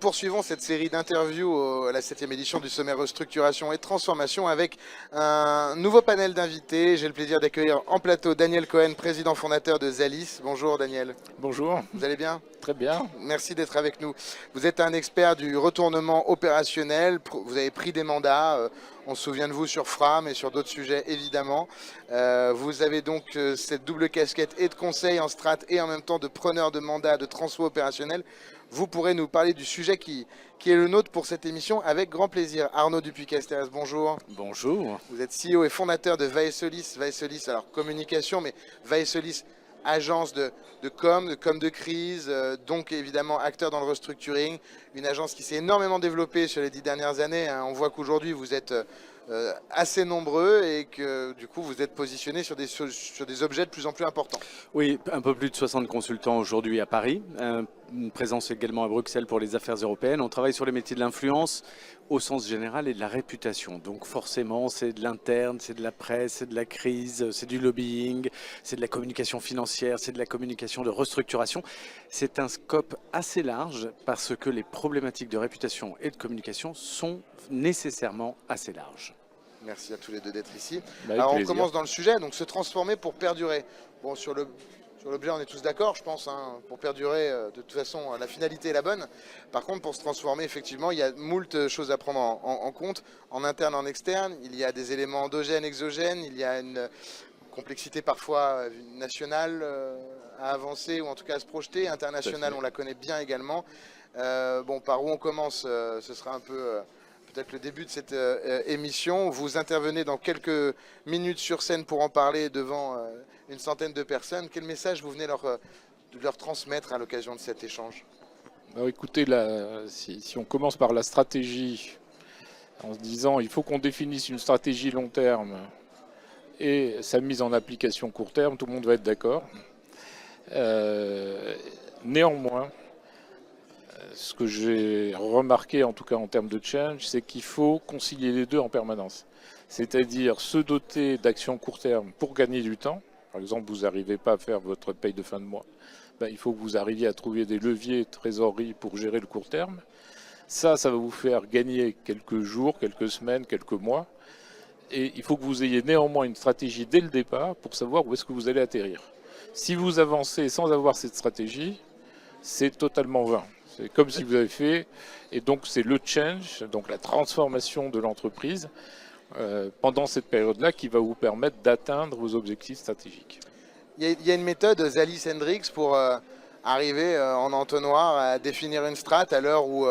poursuivons cette série d'interviews à la 7e édition du sommet Restructuration et Transformation avec un nouveau panel d'invités. J'ai le plaisir d'accueillir en plateau Daniel Cohen, président fondateur de Zalis. Bonjour Daniel. Bonjour. Vous allez bien? Très bien. Merci d'être avec nous. Vous êtes un expert du retournement opérationnel. Vous avez pris des mandats. On se souvient de vous sur Fram et sur d'autres sujets évidemment. Vous avez donc cette double casquette et de conseil en strat et en même temps de preneur de mandat de transfo opérationnel. Vous pourrez nous parler du sujet qui est le nôtre pour cette émission avec grand plaisir. Arnaud Dupuy-Casteres, bonjour. Bonjour. Vous êtes CEO et fondateur de Vaesolis. Vaesolis, alors communication, mais Vaesolis, agence de com de crise, donc évidemment acteur dans le restructuring. Une agence qui s'est énormément développée sur les 10 dernières années. On voit qu'aujourd'hui vous êtes assez nombreux et que du coup vous êtes positionné sur des objets de plus en plus importants. Oui, un peu plus de 60 consultants aujourd'hui à Paris. Une présence également à Bruxelles pour les affaires européennes. On travaille sur les métiers de l'influence au sens général et de la réputation. Donc forcément, c'est de l'interne, c'est de la presse, c'est de la crise, c'est du lobbying, c'est de la communication financière, c'est de la communication de restructuration. C'est un scope assez large parce que les problématiques de réputation et de communication sont nécessairement assez larges. Merci à tous les deux d'être ici. Alors on commence dans le sujet, donc se transformer pour perdurer. Bon, sur l'objet, on est tous d'accord, je pense. Pour perdurer, de toute façon, la finalité est la bonne. Par contre, pour se transformer, effectivement, il y a moult choses à prendre en compte, en interne, en externe. Il y a des éléments endogènes, exogènes. Il y a une complexité parfois nationale à avancer, ou en tout cas à se projeter. Internationale, on la connaît bien également. Bon, par où on commence, ce sera un peu... peut-être le début de cette émission. Vous intervenez dans quelques minutes sur scène pour en parler devant une centaine de personnes. Quel message vous venez de leur transmettre à l'occasion de cet échange? Alors écoutez, si on commence par la stratégie, en se disant il faut qu'on définisse une stratégie long terme et sa mise en application court terme, tout le monde va être d'accord. Néanmoins, ce que j'ai remarqué, en tout cas en termes de change, c'est qu'il faut concilier les deux en permanence. C'est-à-dire se doter d'actions court terme pour gagner du temps. Par exemple, vous n'arrivez pas à faire votre paye de fin de mois. Il faut que vous arriviez à trouver des leviers trésorerie pour gérer le court terme. Ça va vous faire gagner quelques jours, quelques semaines, quelques mois. Et il faut que vous ayez néanmoins une stratégie dès le départ pour savoir où est-ce que vous allez atterrir. Si vous avancez sans avoir cette stratégie, c'est totalement vain. C'est comme si vous avez fait, et donc c'est le change, donc la transformation de l'entreprise pendant cette période-là qui va vous permettre d'atteindre vos objectifs stratégiques. Il y a une méthode, Zalis Hendrix, pour arriver en entonnoir à définir une strate à l'heure où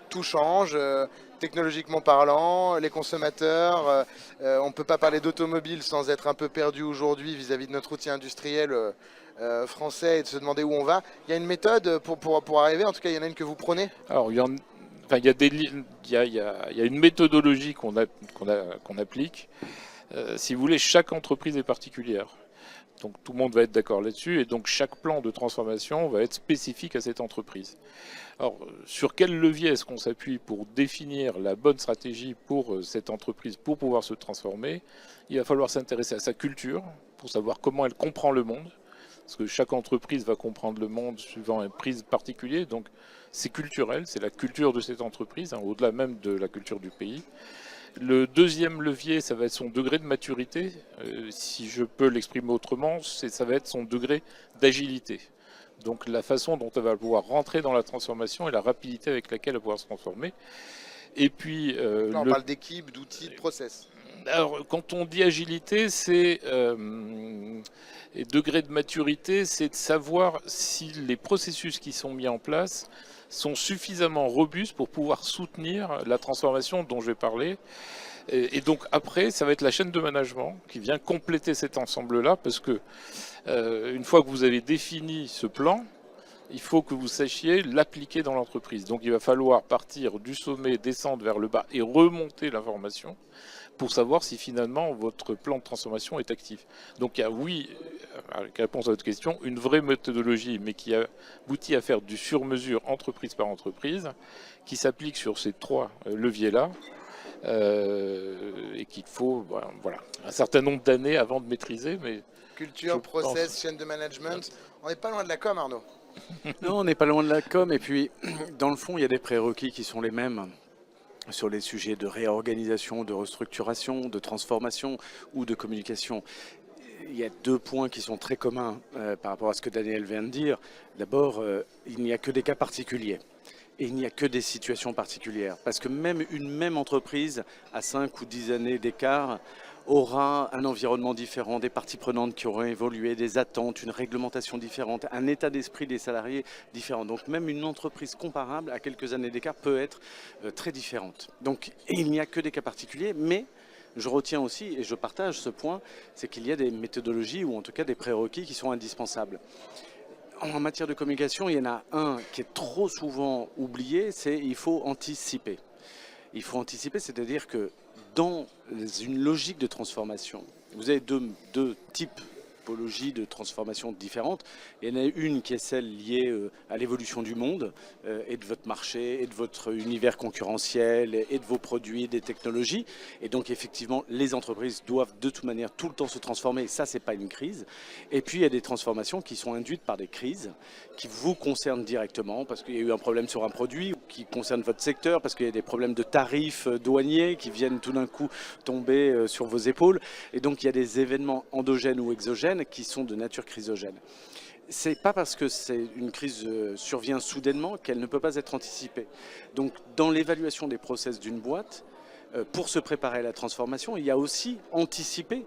tout change, technologiquement parlant, les consommateurs. On ne peut pas parler d'automobile sans être un peu perdu aujourd'hui vis-à-vis de notre outil industriel français et de se demander où on va. Il y a une méthode pour arriver, en tout cas il y en a une que vous prenez? Alors il y a une méthodologie qu'on applique. Si vous voulez, chaque entreprise est particulière. Donc tout le monde va être d'accord là-dessus et donc chaque plan de transformation va être spécifique à cette entreprise. Alors sur quel levier est-ce qu'on s'appuie pour définir la bonne stratégie pour cette entreprise pour pouvoir se transformer? Il va falloir s'intéresser à sa culture pour savoir comment elle comprend le monde. Parce que chaque entreprise va comprendre le monde suivant un prisme particulier. Donc c'est culturel, c'est la culture de cette entreprise, au-delà même de la culture du pays. Le deuxième levier, ça va être son degré de maturité. Si je peux l'exprimer autrement, ça va être son degré d'agilité. Donc la façon dont elle va pouvoir rentrer dans la transformation et la rapidité avec laquelle elle va pouvoir se transformer. Et puis, là, on parle d'équipe, d'outils, de process. Alors, quand on dit agilité, et degré de maturité, c'est de savoir si les processus qui sont mis en place sont suffisamment robustes pour pouvoir soutenir la transformation dont je vais parler. Et donc après, ça va être la chaîne de management qui vient compléter cet ensemble-là, parce que une fois que vous avez défini ce plan, il faut que vous sachiez l'appliquer dans l'entreprise. Donc il va falloir partir du sommet, descendre vers le bas et remonter l'information pour savoir si finalement votre plan de transformation est actif. Donc il y a, oui, avec réponse à votre question, une vraie méthodologie, mais qui aboutit à faire du sur-mesure entreprise par entreprise, qui s'applique sur ces trois leviers-là, et qu'il faut voilà, un certain nombre d'années avant de maîtriser. Mais culture, process, chaîne de management. On n'est pas loin de la com, Arnaud. Non, on n'est pas loin de la com. Et puis, dans le fond, il y a des prérequis qui sont les mêmes sur les sujets de réorganisation, de restructuration, de transformation ou de communication. Il y a deux points qui sont très communs par rapport à ce que Daniel vient de dire. D'abord, il n'y a que des cas particuliers. Et il n'y a que des situations particulières. Parce que même une même entreprise, à 5 ou 10 années d'écart, aura un environnement différent, des parties prenantes qui auront évolué, des attentes, une réglementation différente, un état d'esprit des salariés différent. Donc même une entreprise comparable à quelques années d'écart peut être très différente. Donc il n'y a que des cas particuliers, mais je retiens aussi, et je partage ce point, c'est qu'il y a des méthodologies ou en tout cas des prérequis qui sont indispensables. En matière de communication, il y en a un qui est trop souvent oublié, c'est il faut anticiper. Il faut anticiper, c'est-à-dire que dans une logique de transformation, vous avez deux typologies de transformation différentes. Il y en a une qui est celle liée à l'évolution du monde et de votre marché et de votre univers concurrentiel et de vos produits, des technologies. Et donc effectivement, les entreprises doivent de toute manière tout le temps se transformer. Ça, c'est pas une crise. Et puis il y a des transformations qui sont induites par des crises qui vous concernent directement parce qu'il y a eu un problème sur un produit ou qui concerne votre secteur, parce qu'il y a des problèmes de tarifs douaniers qui viennent tout d'un coup tomber sur vos épaules. Et donc il y a des événements endogènes ou exogènes qui sont de nature chrysogène. C'est pas parce que une crise survient soudainement qu'elle ne peut pas être anticipée. Donc dans l'évaluation des process d'une boîte, pour se préparer à la transformation, il y a aussi anticiper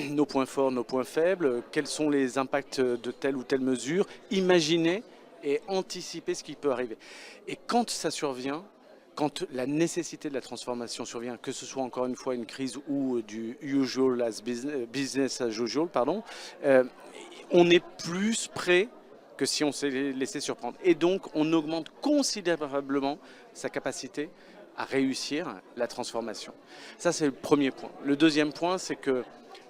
nos points forts, nos points faibles, quels sont les impacts de telle ou telle mesure, imaginer et anticiper ce qui peut arriver. Et quand ça survient, quand la nécessité de la transformation survient, que ce soit encore une fois une crise ou du usual as business as usual, on est plus prêt que si on s'est laissé surprendre. Et donc, on augmente considérablement sa capacité à réussir la transformation. Ça, c'est le premier point. Le deuxième point, c'est que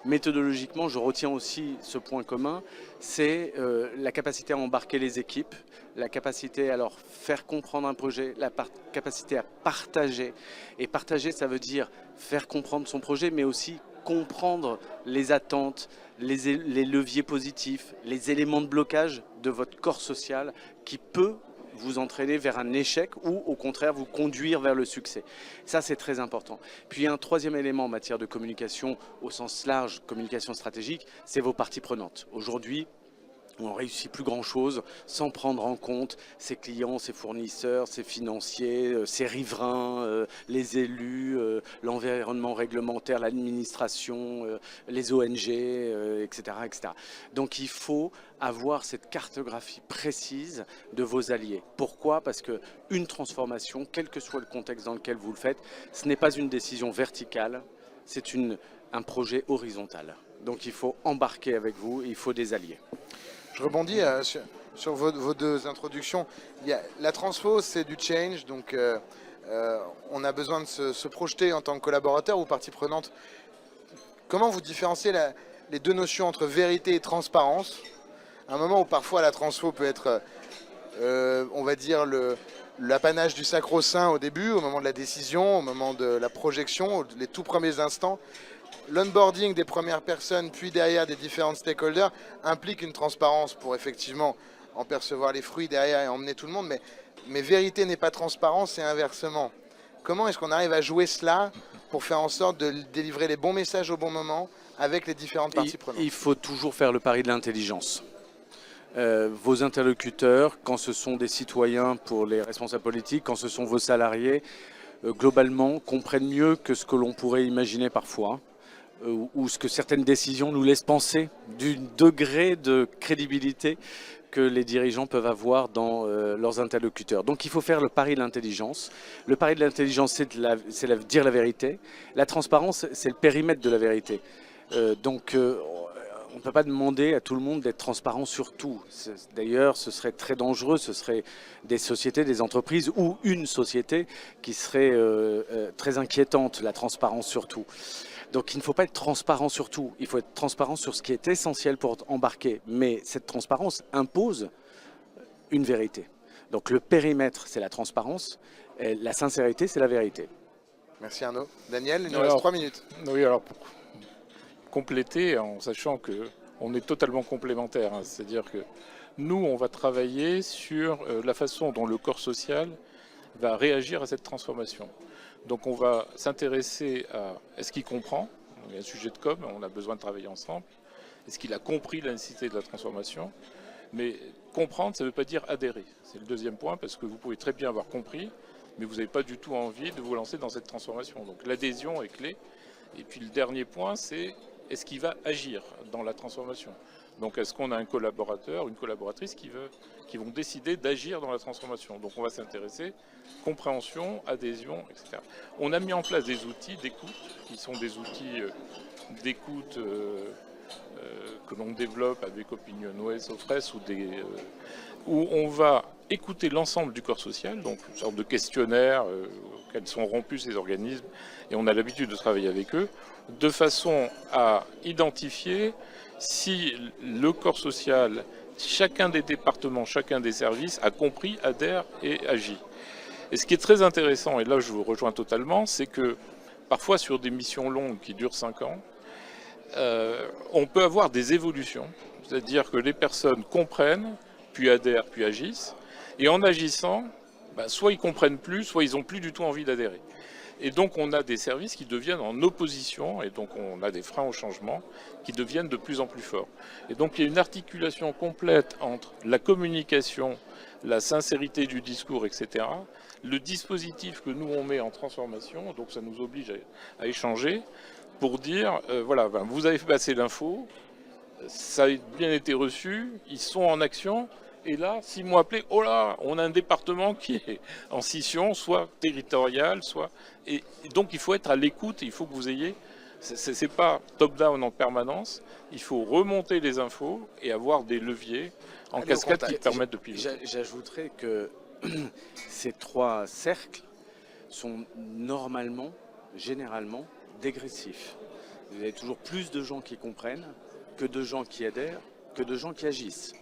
méthodologiquement, je retiens aussi ce point commun, c'est la capacité à embarquer les équipes, la capacité à leur faire comprendre un projet, la capacité à partager. Et partager, ça veut dire faire comprendre son projet, mais aussi comprendre les attentes, les leviers positifs, les éléments de blocage de votre corps social qui peut vous entraîner vers un échec ou au contraire vous conduire vers le succès. Ça, c'est très important. Puis un troisième élément en matière de communication au sens large, communication stratégique, c'est vos parties prenantes. Aujourd'hui, on ne réussit plus grand-chose sans prendre en compte ses clients, ses fournisseurs, ses financiers, ses riverains, les élus, l'environnement réglementaire, l'administration, les ONG, etc., etc. Donc il faut avoir cette cartographie précise de vos alliés. Pourquoi ? Parce qu'une transformation, quel que soit le contexte dans lequel vous le faites, ce n'est pas une décision verticale, c'est un projet horizontal. Donc il faut embarquer avec vous, il faut des alliés. Je rebondis sur vos deux introductions. La transfo, c'est du change, donc on a besoin de se projeter en tant que collaborateur ou partie prenante. Comment vous différenciez les deux notions entre vérité et transparence ? À un moment où parfois la transfo peut être, on va dire, l'apanage du sacro-saint au début, au moment de la décision, au moment de la projection, les tout premiers instants. L'onboarding des premières personnes, puis derrière des différents stakeholders, implique une transparence pour effectivement en percevoir les fruits derrière et emmener tout le monde. Mais vérité n'est pas transparence et inversement. Comment est-ce qu'on arrive à jouer cela pour faire en sorte de délivrer les bons messages au bon moment avec les différentes parties prenantes ? Il faut toujours faire le pari de l'intelligence. Vos interlocuteurs, quand ce sont des citoyens pour les responsables politiques, quand ce sont vos salariés, globalement comprennent mieux que ce que l'on pourrait imaginer parfois. Ou ce que certaines décisions nous laissent penser du degré de crédibilité que les dirigeants peuvent avoir dans leurs interlocuteurs. Donc il faut faire le pari de l'intelligence. Le pari de l'intelligence, c'est dire la vérité. La transparence, c'est le périmètre de la vérité. Donc on ne peut pas demander à tout le monde d'être transparent sur tout. D'ailleurs, ce serait très dangereux. Ce serait des sociétés, des entreprises ou une société qui serait très inquiétante, la transparence sur tout. Donc il ne faut pas être transparent sur tout, il faut être transparent sur ce qui est essentiel pour embarquer. Mais cette transparence impose une vérité. Donc le périmètre, c'est la transparence, et la sincérité, c'est la vérité. Merci Arnaud. Daniel, il nous reste 3 minutes. Oui, alors pour compléter, en sachant que on est totalement complémentaires. Hein. C'est-à-dire que nous, on va travailler sur la façon dont le corps social va réagir à cette transformation. Donc on va s'intéresser à est-ce qu'il comprend, il y a un sujet de com, on a besoin de travailler ensemble, est-ce qu'il a compris la nécessité de la transformation, mais comprendre, ça ne veut pas dire adhérer. C'est le deuxième point, parce que vous pouvez très bien avoir compris, mais vous n'avez pas du tout envie de vous lancer dans cette transformation. Donc l'adhésion est clé. Et puis le dernier point, c'est est-ce qu'il va agir dans la transformation. Donc est-ce qu'on a un collaborateur, une collaboratrice qui vont décider d'agir dans la transformation. Donc on va s'intéresser compréhension, adhésion, etc. On a mis en place des outils d'écoute, qui sont des outils d'écoute que l'on développe avec OpinionWay, Sofres, où on va écouter l'ensemble du corps social, donc une sorte de questionnaire auquel sont rompus ces organismes, et on a l'habitude de travailler avec eux, de façon à identifier si le corps social, chacun des départements, chacun des services a compris, adhère et agit. Et ce qui est très intéressant, et là je vous rejoins totalement, c'est que parfois sur des missions longues qui durent 5 ans, on peut avoir des évolutions, c'est-à-dire que les personnes comprennent, puis adhèrent, puis agissent, et en agissant, soit ils comprennent plus, soit ils n'ont plus du tout envie d'adhérer. Et donc on a des services qui deviennent en opposition, et donc on a des freins au changement qui deviennent de plus en plus forts. Et donc il y a une articulation complète entre la communication, la sincérité du discours, etc., le dispositif que nous on met en transformation, donc ça nous oblige à échanger, pour dire, voilà, vous avez fait passer l'info, ça a bien été reçu, ils sont en action, et là, 6 mois après, oh là, on a un département qui est en scission, soit territorial, soit... Et donc il faut être à l'écoute, il faut que vous ayez... C'est pas top-down en permanence, il faut remonter les infos et avoir des leviers en cascade qui permettent de piloter. J'ajouterais que ces 3 cercles sont normalement, généralement, dégressifs. Vous avez toujours plus de gens qui comprennent que de gens qui adhèrent, que de gens qui agissent.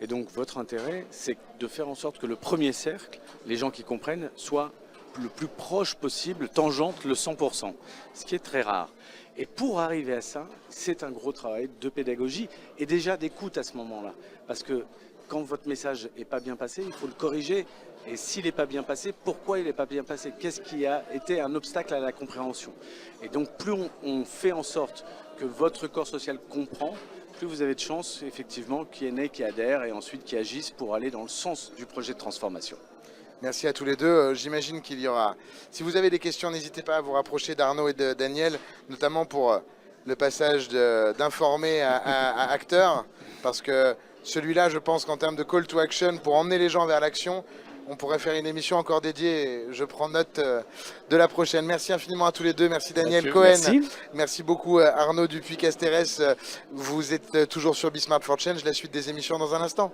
Et donc votre intérêt, c'est de faire en sorte que le premier cercle, les gens qui comprennent, soit le plus proche possible, tangente le 100%, ce qui est très rare. Et pour arriver à ça, c'est un gros travail de pédagogie et déjà d'écoute à ce moment-là. Parce que quand votre message n'est pas bien passé, il faut le corriger. Et s'il n'est pas bien passé, pourquoi il n'est pas bien passé? Qu'est-ce qui a été un obstacle à la compréhension? Et donc plus on fait en sorte que votre corps social comprend, plus vous avez de chances effectivement qu'il y en ait qui adhèrent et ensuite qui agissent pour aller dans le sens du projet de transformation. Merci à tous les deux. J'imagine qu'il y aura... Si vous avez des questions, n'hésitez pas à vous rapprocher d'Arnaud et de Daniel, notamment pour le passage d'informer à acteurs, parce que celui-là, je pense qu'en termes de call to action, pour emmener les gens vers l'action, on pourrait faire une émission encore dédiée. Je prends note de la prochaine. Merci infiniment à tous les deux. Merci Daniel Cohen. Merci beaucoup Arnaud Dupuis-Casteres. Vous êtes toujours sur Be Smart for Change. La suite des émissions dans un instant.